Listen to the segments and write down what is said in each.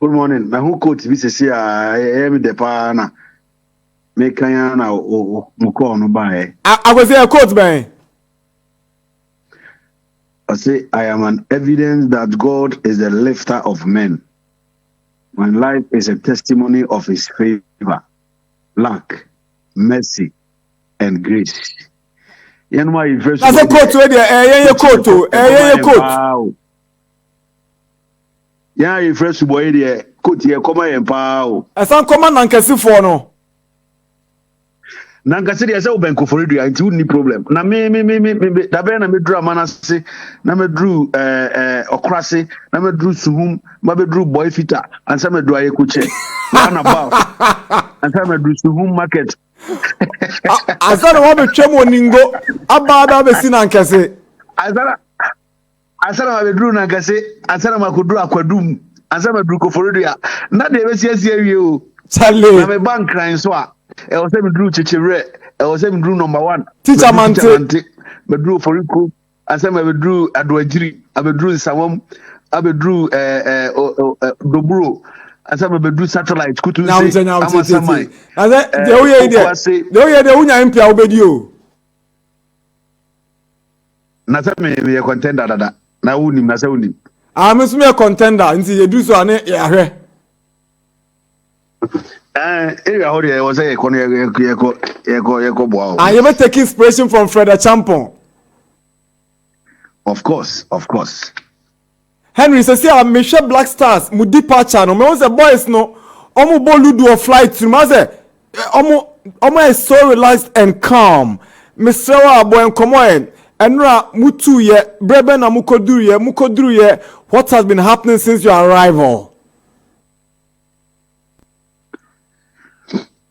Good morning. My who coach this is here. I am the pana. Make na o mukọ no buy. I was say a coach man. I say I am an evidence that God is the lifter of men. My life is a testimony of His favor, luck, mercy, and grace. You know my first. That's a coach where there. Coach. Yeah, you first boy there. Coach here come and pow. Asan come na nkesi for no. Na nkasi dey say obenko for radio until ni problem. Na me da be na me dru amanase, na me dru okrase, na me dru suhum, ma be dru boy fita, and say me dru ayekuche. Na about. And say me dru suhum market. Asana wa be twem oningo, abada be si na nkesi. Asana ma bedru na nkasi, asana ma kodru akwadum, asana ma bedru koforedia. Na de be siesie wie o. Chale. Na me bank crying so a. E o se me dru chechire, e o se me dru number 1. Teacher Mante. Me dru foriko, asana ma bedru adwajiri, abedru samom, abedru doburo. Asana ma bedru satellite kutu se. Amasamai. Ase de oye ide. De oye de unya impia obedi o. Na se me contender dada. Na uni na se uni. Me so me contender nti ye du so ane ye ahwe. Area how there was a yeko boa. And you may take inspiration from Fred Champon. Of course. Henry says, "I me share Black Stars mu departure no me was the boys no omo bolu do a flight to me say omo is so relaxed and calm. Mr. Wa boy enkomo en enra mutu ye brebe na mukoduru ye what has been happening since your arrival?"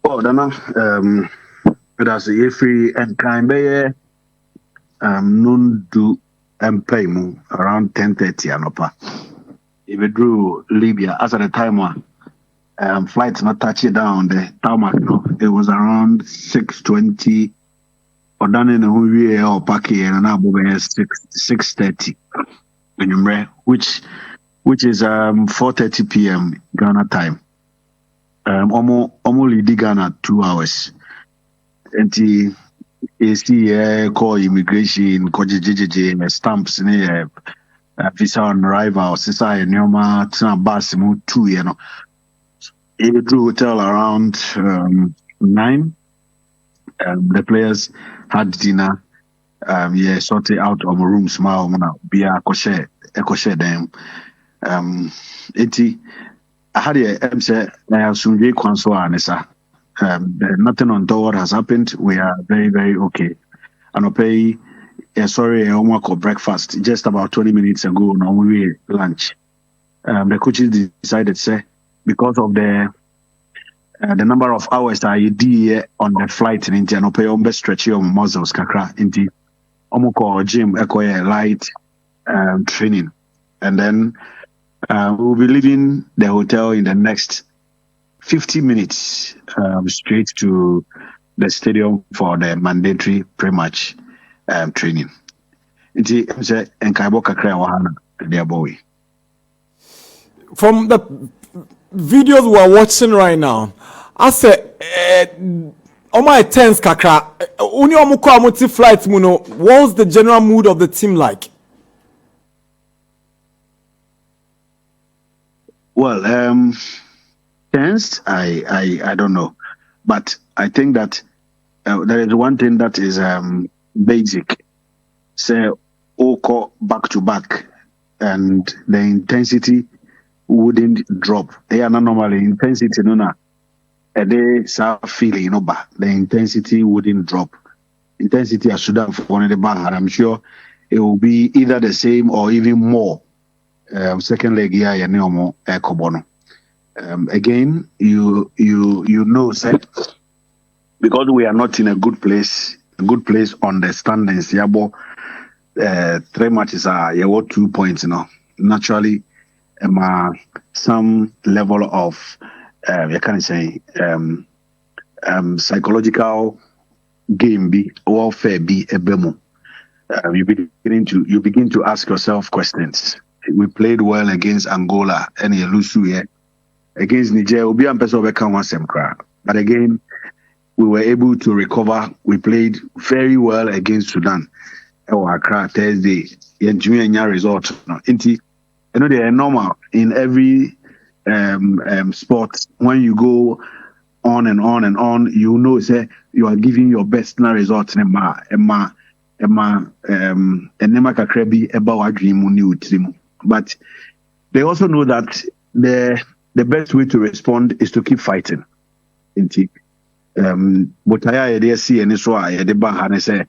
Oh, Dana, it has a free and kind be noon do play mu around 10:30 anopa. If we drew Libya as at the time one flights not touching down the tarmac, no, it was around 6:20 or done in a movie or paki and now 6:30 which is 4:30 p.m. Ghana time. Almost lead Ghana 2 hours. And AC call immigration, JJJ stamps visa on arrival, Sisa Nyoma, Bus 2, you know. It drew hotel around 9. The players had dinner. Sorted out of rooms, be a kosher them. I had a say I have some great console Anessa. Nothing untoward has happened. We are very, very okay. And I pay sorry, I almost called breakfast just about 20 minutes ago. Now we lunch. The coaches decided say because of the number of hours that you did on the flight in India, no pay on stretch your muscles kakra into almost gym light training, and then. We'll be leaving the hotel in the next 50 minutes straight to the stadium for the mandatory pre-match training. From the videos we are watching right now, I said, on my tense kakra, flight, what's the general mood of the team like? Well, tense, I don't know, but I think that there is one thing that is basic. Say, all back to back, and the intensity wouldn't drop. They are not normally intensity, no. A day, feeling, but the intensity wouldn't drop. Intensity at Sudan for one of the bank, and I'm sure it will be either the same or even more. Second leg here, Kobono. Again, you know, said because we are not in a good place on the standings. Yabo, 3 matches are 2 points. Naturally, some level of psychological game be warfare be a bemo. You begin to ask yourself questions. We played well against Angola and Yelusu here. against Niger. Obi and person overcome one same crowd. But again, we were able to recover. We played very well against Sudan. Our Accra Thursday. Yeah, result. No, you know they are normal in every sport. When you go on and on and on, you know, say you are giving your best na results. But they also know that the best way to respond is to keep fighting. But I see and so I say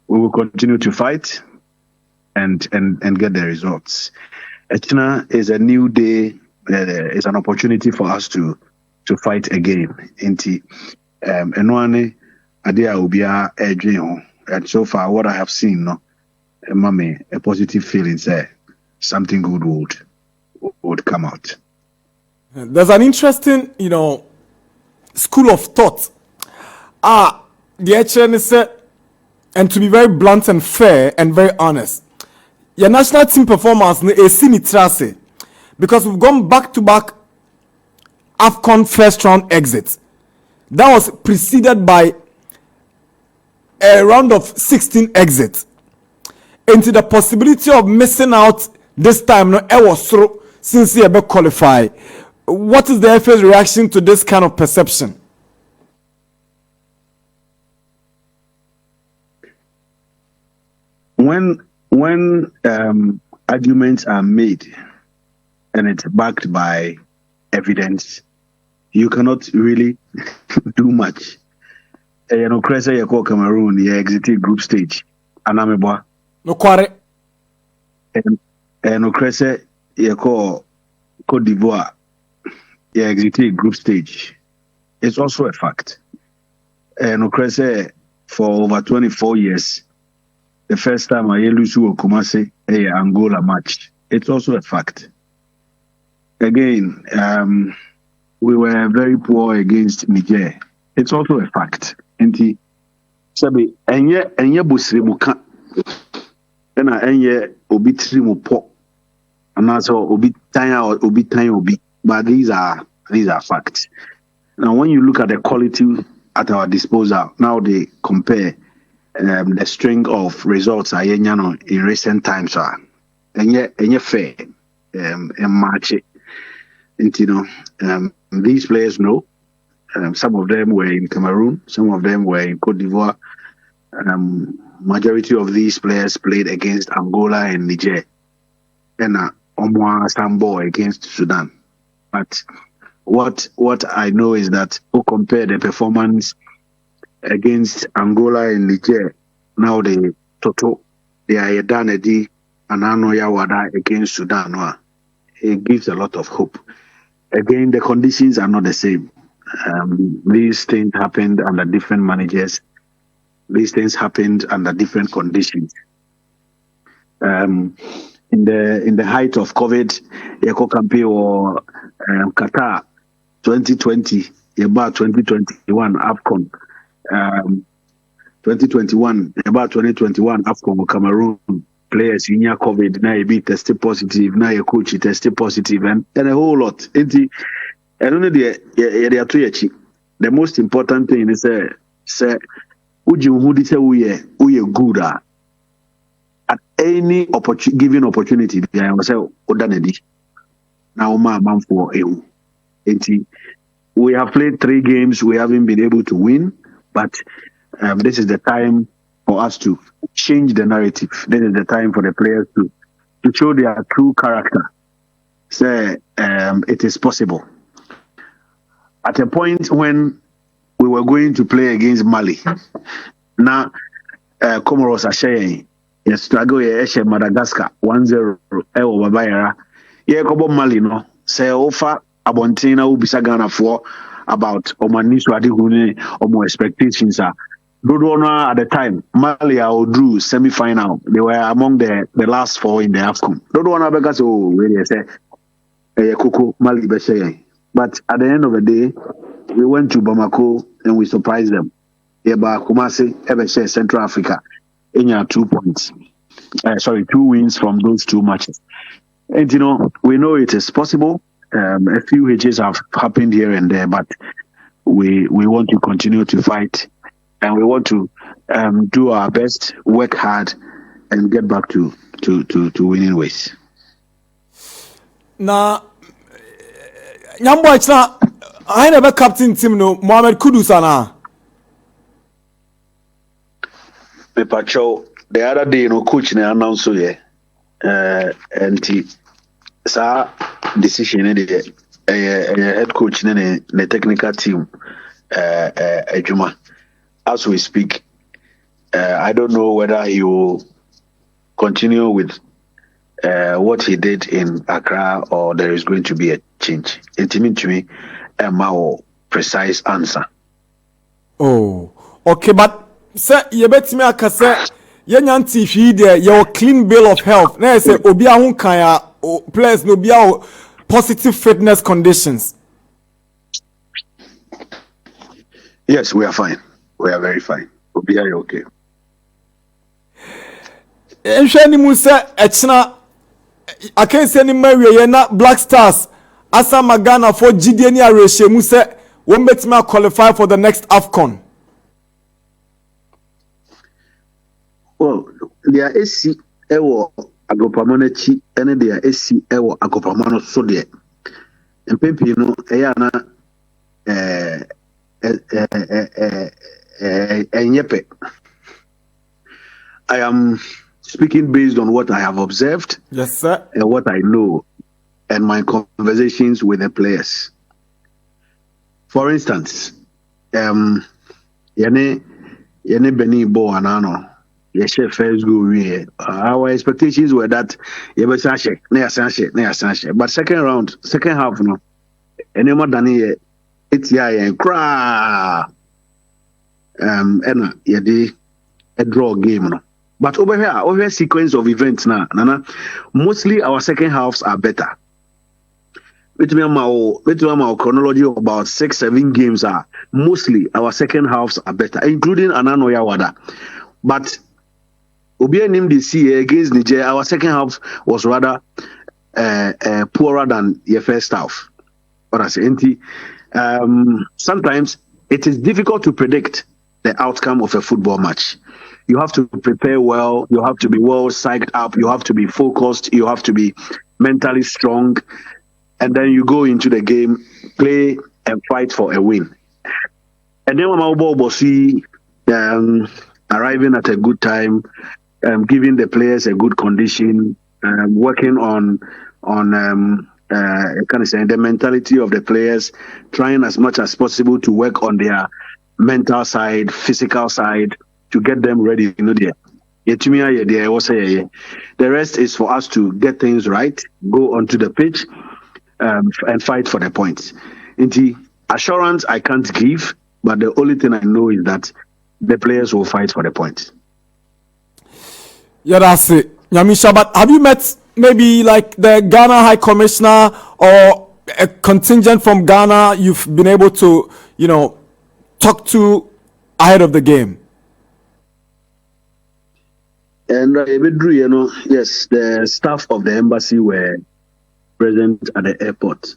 we will continue to fight and get the results. Echina is a new day. It's an opportunity for us to fight again. And one idea will be a dream. And so far, what I have seen, no, mommy, a positive feeling there. Something good would come out. There's an interesting, school of thought. The HN said, and to be very blunt and fair and very honest, your national team performance is sinitrase because we've gone back to back AFCON first round exits. That was preceded by a round of 16 exits. Into the possibility of missing out this time, no, I was through since you qualify. What is the FA's reaction to this kind of perception? When arguments are made and it's backed by evidence, you cannot really do much. Cressa you call Cameroon, you exited group stage. Anameboa. No quarry. Cressa you call Cote d'Ivoire, you exited group stage. It's also a fact. Cressa for over 24 years. The first time I lose to Kumasi, a Angola match. It's also a fact. Again, we were very poor against Niger. It's also a fact. Enti sabi enye busiri muka na enye obi tiri mu po anaso obi tan obi, but these are facts. Now when you look at the quality at our disposal, now they compare the string of results in recent times are enye fair match. These players know. Some of them were in Cameroon, some of them were in Cote d'Ivoire. Majority of these players played against Angola and Niger, and Omwa Sambo against Sudan. But what I know is that who compare the performance against Angola and Niger, now they are done and Yawada against Sudan. It gives a lot of hope. Again, the conditions are not the same. These things happened under different managers. These things happened under different conditions. In the height of COVID, Yako Kampi or Qatar 2020, about 2021 AFCON, 2021 AFCON Cameroon players in your COVID now be tested positive, now your coach tested positive, and a whole lot. I don't know the most important thing is say we are good at any given opportunity. I was now for we have played 3 games, we haven't been able to win, but this is the time for us to change the narrative. This is the time for the players to show their true character. Say it is possible. At a point when we were going to play against Mali, now Comoros are sharing, yes, struggle Madagascar 1-0. Babayara, Kobo Mali no say offer Abontina Ubisa Ghana for about Omanisu Adigune Omo expectations are. Dodona at the time, Mali drew semi-final. They were among the last 4 in the AFCON. Dodona because really say Kuku Mali Beshe. But at the end of the day, we went to Bamako and we surprised them. Eba Kumasi, Ebeshe, Central Africa, in 2 points. 2 wins from those 2 matches. And we know it is possible. A few hitches have happened here and there, but we want to continue to fight, and we want to do our best, work hard, and get back to winning ways. Now, Nyambo Achna, I never captain team no Mohamed Kudus ana. Pacho, the other day, coach ne announced so and sa decision the head coach ne the technical team Ejuma. As we speak, I don't know whether he will continue with what he did in Accra or there is going to be a change. It means to me a more precise answer. Oh, okay, but sir, you bet me aka say yanyanti fi there your clean bill of health. Na say obi ahun kan ya players no be positive fitness conditions. Yes, we are fine. We are very fine. Obi are okay. Enhwe mu say echna I can't say any Mary na Black Stars asa magana for GD ni areshe mu say won betime qualify for the next AFCON. Well, there AC ewo agopamano chi ene there AC ewo agopamano so there. Mpempi no eya na enyepe. I am speaking based on what I have observed. Yes, sir. And what I know and my conversations with the players. For instance, yene Beni Bo Anano. Yes, first go our expectations were that but second half no any more than it's and cry a draw game no. But over here sequence of events now, Nana, mostly our second halves are better. With my chronology of about 6-7 games are mostly our second halves are better, including Anano Yawada. But Obianim this year against Niger, our second half was rather poorer than your first half. What I say, sometimes it is difficult to predict the outcome of a football match. You have to prepare well. You have to be well psyched up. You have to be focused. You have to be mentally strong. And then you go into the game, play and fight for a win. And then when Maubo see arriving at a good time, giving the players a good condition, working on the mentality of the players, trying as much as possible to work on their mental side, physical side, to get them ready. The rest is for us to get things right, go onto the pitch, and fight for the points. Assurance I can't give, but the only thing I know is that the players will fight for the points. Yeah, that's it. Yamisha, but have you met maybe like the Ghana High Commissioner or a contingent from Ghana you've been able to, talk to ahead of the game? And yes, the staff of the embassy were present at the airport.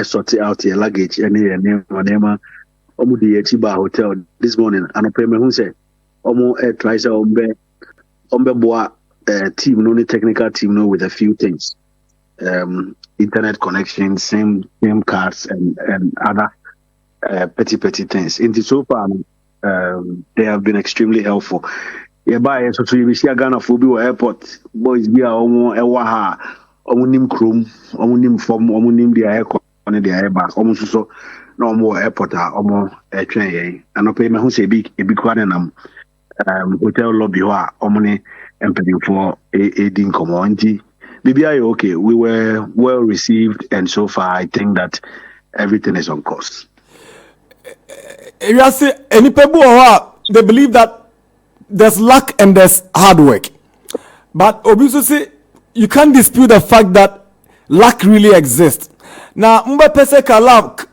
Sorted out your luggage hotel this morning and who said tries team no technical team no with a few things, internet connection, same cards and other petty things. In so far they have been extremely helpful. So you see a Ghana for airport boys be omunim chrome, omunim form, omunim the air on the air back, almost so no more airport, almost a train, and pay my who big quadanum hotel lobby or omni empathy for a din community. BBI okay, we were well received, and so far I think that everything is on course. Any people they believe that there's luck and there's hard work, but obviously you can't dispute the fact that luck really exists. Now, Peseka luck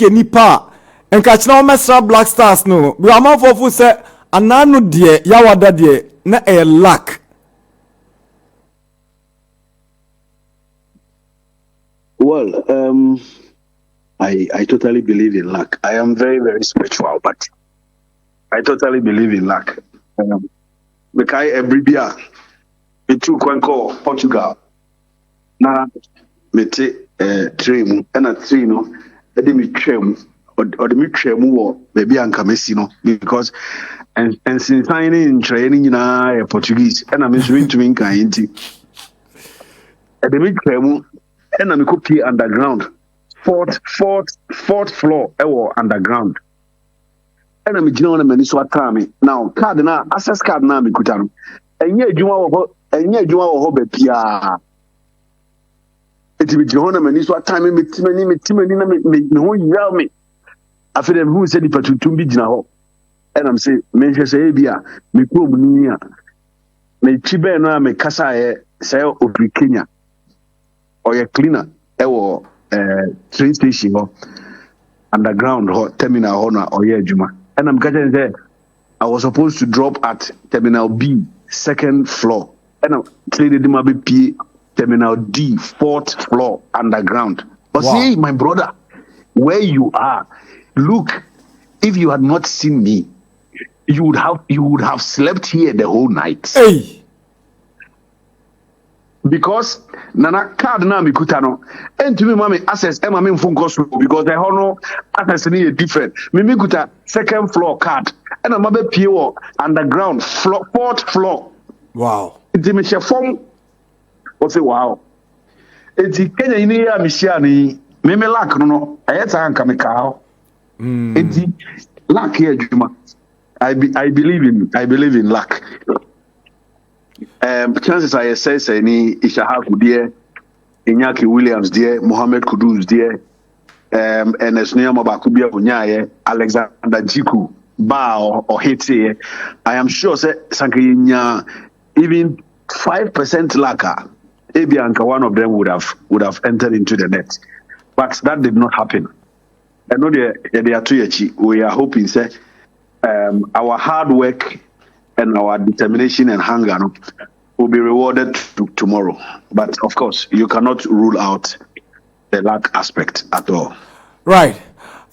nipa and catch now Mesra Black Stars no. We are more for say anano die yawada die na a luck. Well, I totally believe in luck. I am very, very spiritual, but I totally believe in luck. Because every year, me too can call Portugal. Na me te train and a train no, ede me twam or the me twam wo baby anka mesi no because and since in training na Portuguese and I'm swing to me kan nti ede me twam and I'm copy underground fourth floor ewo underground and I'm gina on mani so atame now card na access card na me kuta no enye adwuma wo ho be pia eti bi jona mani so atame metimani na me ho yira me afede me hu se di patutum bi gina ho and I'm say me hwese e bia me ko mu a me chibe no a me kasa ye say ofri Kenya or ye cleaner e wo train station ho underground ho terminal ho na or ye adwuma and I'm getting there I was supposed to drop at terminal B second floor and I'm clearly the mabe P terminal D, 4th floor, underground. But wow. See, my brother, where you are, look, if you had not seen me, you would have slept here the whole night. Hey. Because nana card na mi kutano, and to me mami access and mami phone cost because the honor access is different. Me kuta second floor card, and I'm a PO underground floor, 4th floor. Wow. It's me phone. What's it wow? It's Kenya in here, Michiani. Maybe luck, no. I had to come cow. It's luck here, Juma. I believe in luck. Chances I say any Ishahaku dear, Inyaki Williams dear, Mohammed Kudus dear, and Esnia Mabakubia Bunyaye, Alexander Jiku, Ba or Hete. I am sure say Sankinya even 5% lacquer. Ebianka, one of them would have entered into the net, but that did not happen. I know they are too. We are hoping, say, our hard work and our determination and hunger will be rewarded tomorrow. But of course, you cannot rule out the luck aspect at all. Right.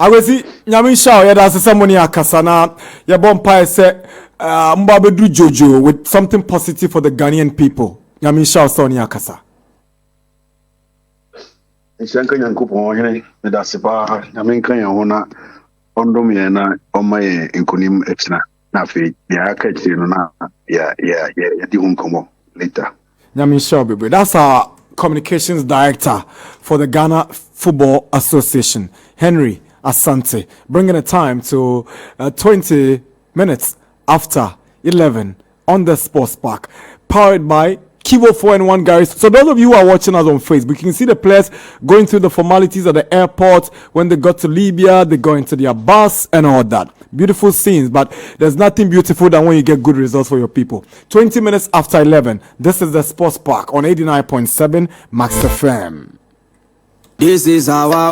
I will see. Nyamin Shao, yeah, that's somebody akasana. Ya bompa say, Mbabedu Jojo with something positive for the Ghanaian people. Nyamin Shao Sonia Kasa. Shanka Yankupon, that's about Yamin Kayana, Ondomiana, on my inconim exna. Nafi, yeah, catch you now. Yeah, the home later. Nyamin Shao, baby. That's our communications director for the Ghana Football Association, Henry Asante, bringing the time to 20 minutes after 11 on the Sports Park, powered by Kivo 4-in-1 guys. So those of you who are watching us on Facebook, you can see the players going through the formalities at the airport. When they got to Libya, they go into their bus and all that. Beautiful scenes, but there's nothing beautiful than when you get good results for your people. 20 minutes after 11, this is the Sports Park on 89.7 Max FM. This is our